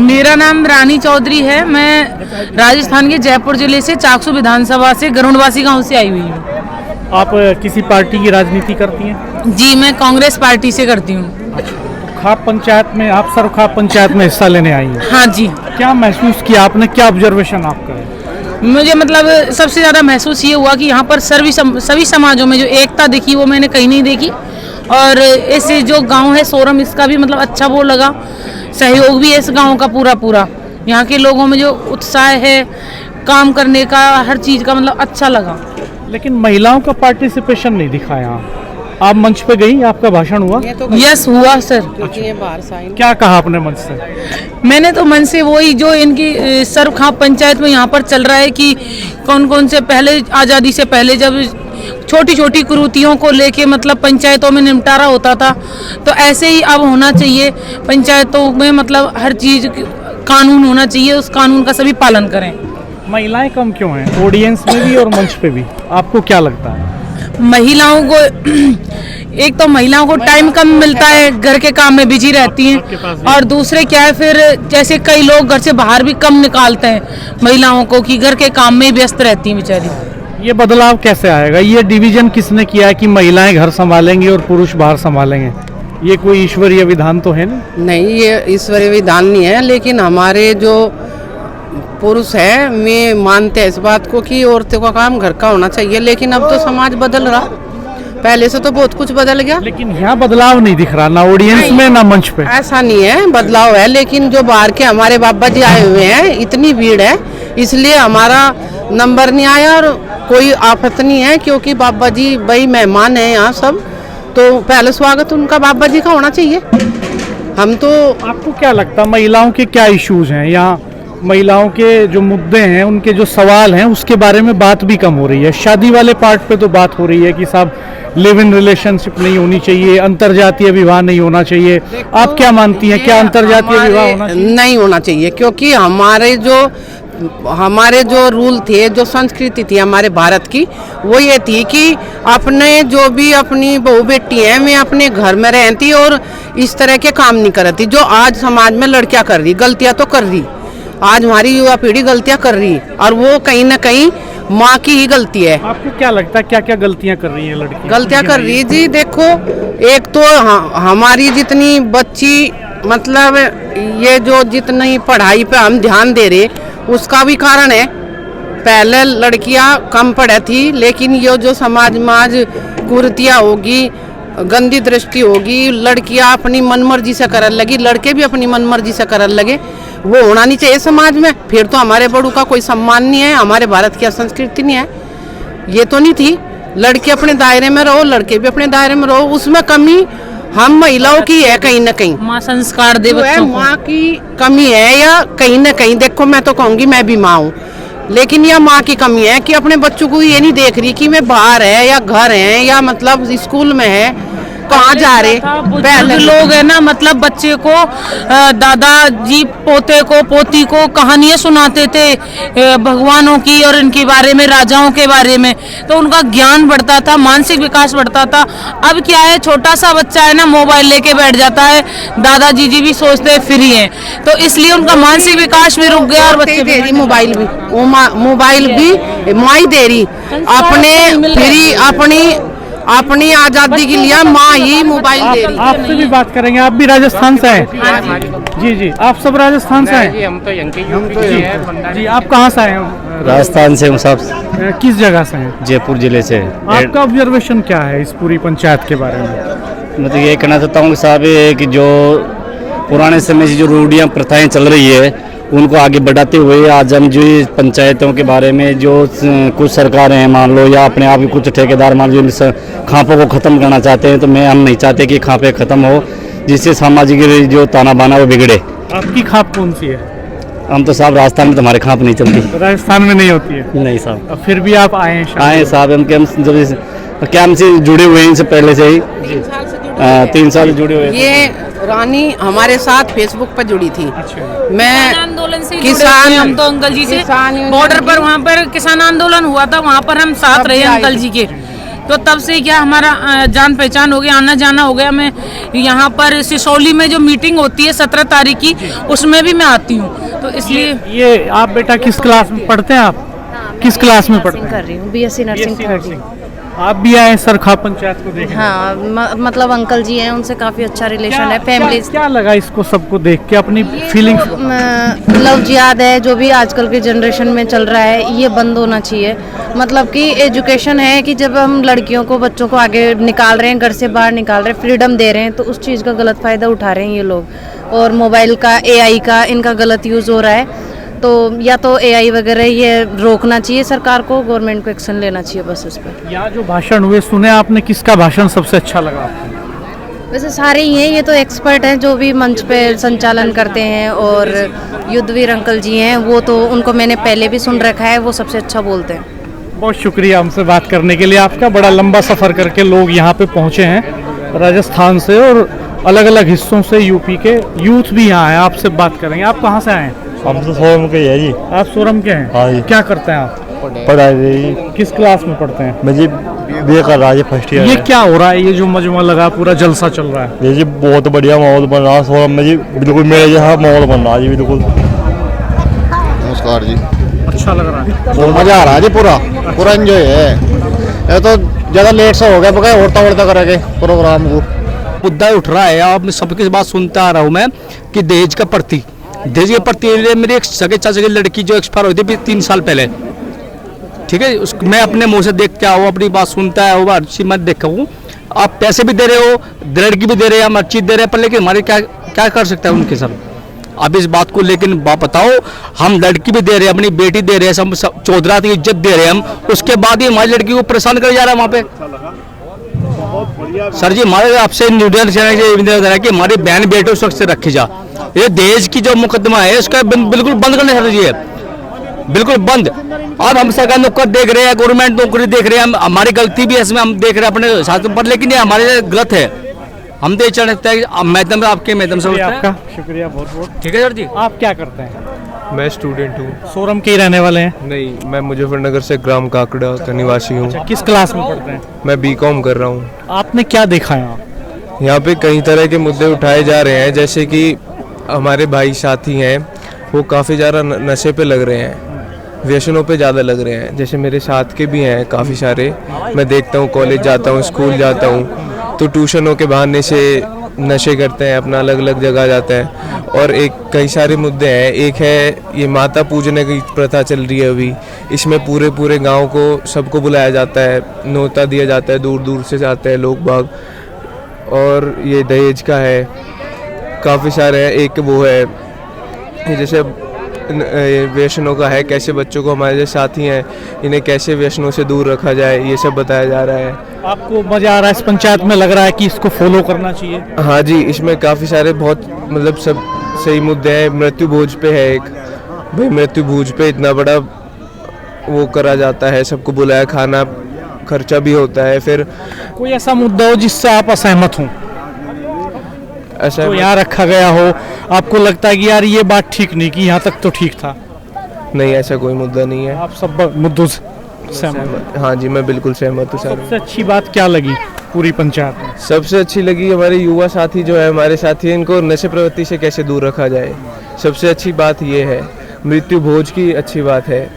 मेरा नाम रानी चौधरी है। मैं राजस्थान के जयपुर जिले से चाकसू विधानसभा से गरुड़वासी गांव से आई हुई हूँ। आप किसी पार्टी की राजनीति करती हैं? जी, मैं कांग्रेस पार्टी से करती हूँ। खाप पंचायत में आप खाप पंचायत में हिस्सा लेने आई हैं? हाँ जी। क्या महसूस किया आपने, क्या ऑब्जर्वेशन आपका है? मुझे मतलब सबसे ज़्यादा महसूस ये हुआ कि यहाँ पर सभी समाजों में जो एकता दिखी वो मैंने कहीं नहीं देखी। और ऐसे जो गांव है सोरम, इसका भी मतलब अच्छा वो लगा, सहयोग भी है इस गांव का पूरा। यहाँ के लोगों में जो उत्साह है काम करने का, हर चीज़ का मतलब अच्छा लगा। लेकिन महिलाओं का पार्टिसिपेशन नहीं दिखा यहाँ। आप मंच पे गई, आपका भाषण हुआ? यस, हुआ सर। क्या कहा आपने मंच से? मैंने तो मन से वही जो इनकी सर्वखाप पंचायत में यहाँ पर चल रहा है कि कौन कौन से पहले आज़ादी से पहले जब छोटी छोटी कुरीतियों को लेके मतलब पंचायतों में निपटारा होता था, तो ऐसे ही अब होना चाहिए पंचायतों में। मतलब हर चीज़ कानून होना चाहिए, उस कानून का सभी पालन करें। महिलाएं कम क्यों हैं ऑडियंस में भी और मंच पे भी, आपको क्या लगता है? महिलाओं को एक तो महिलाओं को टाइम कम मिलता है, घर के काम में बिजी रहती हैं। और दूसरे क्या है, फिर जैसे कई लोग घर से बाहर भी कम निकालते हैं महिलाओं को कि घर के काम में व्यस्त रहती हैं बेचारी। ये बदलाव कैसे आएगा? ये डिवीजन किसने किया है कि महिलाएं घर संभालेंगी और पुरुष बाहर संभालेंगे? ये कोई ईश्वरीय विधान तो है नहीं, ये ईश्वरीय विधान नहीं है। लेकिन हमारे जो पुरुष है मैं मानते हैं इस बात को कि औरतों का काम घर का होना चाहिए। लेकिन अब तो समाज बदल रहा, पहले से तो बहुत कुछ बदल गया। लेकिन यहाँ बदलाव नहीं दिख रहा, ना ऑडियंस में ना मंच पे। ऐसा नहीं है, बदलाव है। लेकिन जो बाहर के हमारे बाबा जी आए हुए हैं, इतनी भीड़ है इसलिए हमारा नंबर नहीं आया। और कोई आफत नहीं है क्योंकि बाबा जी भाई मेहमान हैं यहाँ सब, तो पहले स्वागत उनका बाबा जी का होना चाहिए। हम तो आपको क्या लगता है महिलाओं के क्या इश्यूज हैं यहाँ? महिलाओं के जो मुद्दे हैं, उनके जो सवाल हैं, उसके बारे में बात भी कम हो रही है। शादी वाले पार्ट पे तो बात हो रही है कि साहब लिव इन रिलेशनशिप नहीं होनी चाहिए, अंतरजातीय विवाह नहीं होना चाहिए। आप क्या मानती हैं, क्या अंतरजातीय विवाह होना चाहिए? नहीं होना चाहिए, क्योंकि हमारे जो रूल थे, जो संस्कृति थी हमारे भारत की, वो ये थी कि अपने जो भी अपनी बहू बेटी है मैं अपने घर में रहती और इस तरह के काम नहीं करती जो आज समाज में लड़कियां कर रही। गलतियां तो कर रही, आज हमारी युवा पीढ़ी गलतियां कर रही और वो कहीं ना कहीं माँ की ही गलती है। आपको क्या लगता है क्या क्या गलतियां कर रही है लड़की? गलतियां कर रही जी, देखो एक तो हमारी जितनी बच्ची मतलब ये जो जितनी पढ़ाई पे हम ध्यान दे रहे उसका भी कारण है। पहले लड़कियां कम पढ़े थी, लेकिन ये जो समाज में आज कुरीतियां होगी, गंदी दृष्टि होगी, लड़कियां अपनी मनमर्जी से करने लगी, लड़के भी अपनी मनमर्जी से करने लगे, वो होना नहीं चाहिए समाज में। फिर तो हमारे बड़ों का कोई सम्मान नहीं है, हमारे भारत की संस्कृति नहीं है। ये तो नहीं थी, लड़के अपने दायरे में रहो, लड़के भी अपने दायरे में रहो। उसमें कमी हम महिलाओं की है कहीं ना कहीं। माँ संस्कार दे बच्चों को, माँ की कमी है या कहीं ना कहीं। देखो मैं तो कहूँगी, मैं भी माँ हूँ, लेकिन यह माँ की कमी है कि अपने बच्चों को ये नहीं देख रही कि मैं बाहर है या घर है या मतलब स्कूल में है, कहाँ जा रहे। पहले लोग है ना मतलब बच्चे को दादाजी पोते को पोती को कहानियां सुनाते थे भगवानों की और इनके बारे में, राजाओं के बारे में, तो उनका ज्ञान बढ़ता था, मानसिक विकास बढ़ता था। अब क्या है, छोटा सा बच्चा है ना मोबाइल लेके बैठ जाता है, दादाजी जी भी सोचते हैं फ्री हैं, तो इसलिए उनका मानसिक विकास भी रुक गया। और बच्चे दे रही मोबाइल भी माई दे रही अपने फ्री अपनी आजादी के लिए माँ ही मोबाइल दे रही। आपसे भी बात करेंगे, आप भी राजस्थान से हैं? जी, आप सब राजस्थान से हैं? हम तो यहीं जी, आप कहाँ से आए हैं? राजस्थान से हम सब। किस जगह से हैं? जयपुर जिले से। आपका ऑब्जर्वेशन क्या है इस पूरी पंचायत के बारे में? मतलब ये कहना चाहता हूँ साहब, कि जो पुराने समय से जो रूढ़ियाँ प्रथाएं चल रही है उनको आगे बढ़ाते हुए आज हम जो पंचायतों के बारे में जो कुछ सरकारें हैं मान लो, या अपने आप के कुछ ठेकेदार मान लो, खापों को ख़त्म करना चाहते हैं, तो हम नहीं चाहते कि खापें ख़त्म हो, जिससे सामाजिक जो ताना बाना वो बिगड़े। आपकी खाप कौन सी है? हम तो साहब राजस्थान में तुम्हारे खाप नहीं चलती। राजस्थान में नहीं होती है? नहीं साहब। फिर भी आप आए साहब, हम क्या हमसे जुड़े हुए हैं इनसे पहले से ही 3 साल जुड़े हुए। ये रानी हमारे साथ फेसबुक पर जुड़ी थी। मैं आंदोलन से किसान, हम तो अंकल जी से बॉर्डर पर, वहाँ पर किसान आंदोलन हुआ था, वहाँ पर हम साथ रहे अंकल जी के। तो तब से क्या हमारा जान पहचान हो गया, आना जाना हो गया। मैं यहाँ पर सिसौली में जो मीटिंग होती है 17 तारीख की, उसमें भी मैं आती हूँ। तो इसलिए ये आप बेटा किस क्लास में पढ़ते हैं? आप किस क्लास में पढ़ते हैं? कर रही हूँ, बीएससी नर्सिंग थर्ड ईयर। आप भी आए सरखा पंचायत को देखने? हाँ, मतलब अंकल जी हैं, उनसे काफ़ी अच्छा रिलेशन है, फैमिली। क्या लगा इसको सबको देख के, अपनी फीलिंग्स? लव जिहाद है जो भी आजकल के जनरेशन में चल रहा है, ये बंद होना चाहिए। मतलब कि एजुकेशन है कि जब हम लड़कियों को, बच्चों को आगे निकाल रहे हैं, घर से बाहर निकाल रहे हैं, फ्रीडम दे रहे हैं, तो उस चीज़ का गलत फ़ायदा उठा रहे हैं ये लोग। और मोबाइल का, एआई का, इनका गलत यूज़ हो रहा है। तो या तो एआई वगैरह ये रोकना चाहिए सरकार को, गवर्नमेंट को एक्शन लेना चाहिए बस उस पर। यहाँ जो भाषण हुए सुने आपने, किसका भाषण सबसे अच्छा लगा आपको? वैसे सारे ही हैं, ये तो एक्सपर्ट हैं जो भी मंच पे संचालन करते हैं। और युद्धवीर अंकल जी हैं, वो तो उनको मैंने पहले भी सुन रखा है, वो सबसे अच्छा बोलते हैं। बहुत शुक्रिया हमसे बात करने के लिए। आपका बड़ा लंबा सफ़र करके लोग यहाँ पे पहुँचे हैं राजस्थान से और अलग अलग हिस्सों से, यूपी के यूथ भी यहाँ है। आपसे बात करेंगे। आप कहाँ से आए हैं? हम तो सोरम के है जी। आप सोरम के हैं? हाँ जी। क्या करते हैं आप? पढ़ाई जी। किस क्लास में पढ़ते हैं? मैं जी बीए कर रहा है, फर्स्ट ईयर। ये क्या हो रहा है? ये जो मजमा लगा, पूरा जलसा चल रहा है। ये जी बहुत बढ़िया माहौल बन रहा है सोरम में जी, बिल्कुल मेरे यहाँ माहौल बन रहा है जी, बिल्कुल। नमस्कार जी। अच्छा लग रहा है? बहुत मजा आ रहा है जी, पूरा एंजॉय है। ये तो ज़्यादा लेट से हो गया, बगैर उड़ता उड़ता करेंगे प्रोग्राम को। मुद्दा उठ रहा है, अब मैं सबकी बात सुनता आ रहा हूँ मैं, कि दहेज के प्रति मेरी एक सगे चाचा की लड़की जो एक्सपायर हुई थी 3 साल पहले, ठीक है, मैं अपने मुंह से देख के आया हूँ, अपनी बात सुनता है हर चीज मैं देखा हूँ। आप पैसे भी दे रहे हो, लड़की भी दे रहे हैं, हम हर चीज दे रहे हैं, पर लेकिन हमारे क्या कर सकता है उनके सर? अब इस बात को लेकिन बताओ, हम लड़की भी दे रहे हैं, अपनी बेटी दे रहे हैं, सब चौधरा की इज्जत दे रहे हैं हम, उसके बाद ही हमारी लड़की को परेशान कर जा रहा है वहाँ पे। सर जी, हमारे आपसे निवेदन है कि हमारी बहन बेटों सुरक्षित रखी जा। ये दहेज की जो मुकदमा है इसका बिल्कुल बंद करने चाहिए, बिल्कुल बंद। और हम सरकार नौकर देख रहे हैं, गवर्नमेंट नौकरी देख रहे हैं, हमारी गलती भी है इसमें, हम देख रहे हैं अपने साथ पर, लेकिन ये हमारे गलत है। हम तो चाहते हैं मैडम आपके मैडम से आपका शुक्रिया बहुत बहुत। ठीक है सर जी। आप क्या करते हैं? मैं स्टूडेंट हूँ। सोरम के ही रहने वाले हैं? नहीं, मैं मुजफ्फरनगर से ग्राम काकड़ा का निवासी हूँ। अच्छा, किस क्लास में पढ़ते हैं? मैं बीकॉम कर रहा हूँ। आपने क्या देखा यहाँ? यहाँ पे कई तरह के मुद्दे उठाए जा रहे हैं, जैसे कि हमारे भाई साथी हैं वो काफ़ी ज़्यादा नशे पे लग रहे हैं, व्यसनों पे ज़्यादा लग रहे हैं। जैसे मेरे साथ के भी हैं काफ़ी सारे, मैं देखता हूँ, कॉलेज जाता हूँ, स्कूल जाता हूँ, तो ट्यूशनों के बहाने से नशे करते हैं, अपना अलग अलग जगह जाते हैं। और एक कई सारे मुद्दे हैं, एक है ये माता पूजने की प्रथा चल रही है अभी, इसमें पूरे गांव को सबको बुलाया जाता है, न्योता दिया जाता है, दूर दूर से जाते हैं लोग बाग। और ये दहेज का है, काफ़ी सारे हैं। एक वो है ये जैसे व्यसनों का है, कैसे बच्चों को, हमारे जो साथी हैं इन्हें कैसे व्यसनों से दूर रखा जाए, ये सब बताया जा रहा है। आपको मजा आ रहा है इस पंचायत में? लग रहा है कि इसको फॉलो करना चाहिए? हाँ जी, इसमें काफ़ी सारे बहुत मतलब सब सही मुद्दे हैं। मृत्यु भोज पे है एक, भाई मृत्यु भोज पे इतना बड़ा वो करा जाता है, सबको बुलाया, खाना खर्चा भी होता है। फिर कोई ऐसा मुद्दा हो जिससे आप असहमत हों, ऐसा तो यहाँ रखा गया हो, आपको लगता है कि यार ये बात ठीक नहीं की, यहाँ तक तो ठीक था? नहीं, ऐसा कोई मुद्दा नहीं है। आप सब मुद्दों से सहमत? हाँ जी, मैं बिल्कुल सहमत हूँ। सबसे अच्छी बात क्या लगी पूरी पंचायत में? सबसे अच्छी लगी हमारे युवा साथी जो है, हमारे साथी, इनको नशे प्रवृत्ति से कैसे दूर रखा जाए, सबसे अच्छी बात ये है। मृत्यु भोज की अच्छी बात है,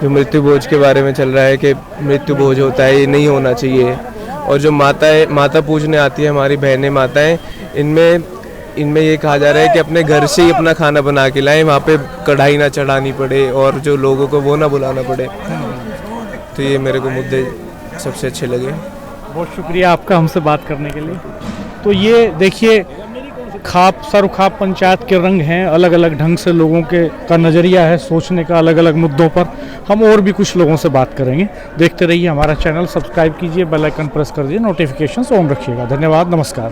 जो मृत्यु भोज के बारे में चल रहा है कि मृत्यु भोज होता है, ये नहीं होना चाहिए। और जो माता पूजने आती है हमारी बहनें माताएं, इनमें ये कहा जा रहा है कि अपने घर से ही अपना खाना बना के लाएं, वहाँ पे कढ़ाई ना चढ़ानी पड़े और जो लोगों को वो ना बुलाना पड़े। तो ये मेरे को मुद्दे सबसे अच्छे लगे। बहुत शुक्रिया आपका हमसे बात करने के लिए। तो ये देखिए, सरखाप पंचायत के रंग हैं, अलग अलग ढंग से लोगों का नज़रिया है सोचने का अलग अलग मुद्दों पर। हम और भी कुछ लोगों से बात करेंगे। देखते रहिए हमारा चैनल, सब्सक्राइब कीजिए, बेल आइकन प्रेस कर दीजिए, नोटिफिकेशंस ऑन रखिएगा। धन्यवाद, नमस्कार।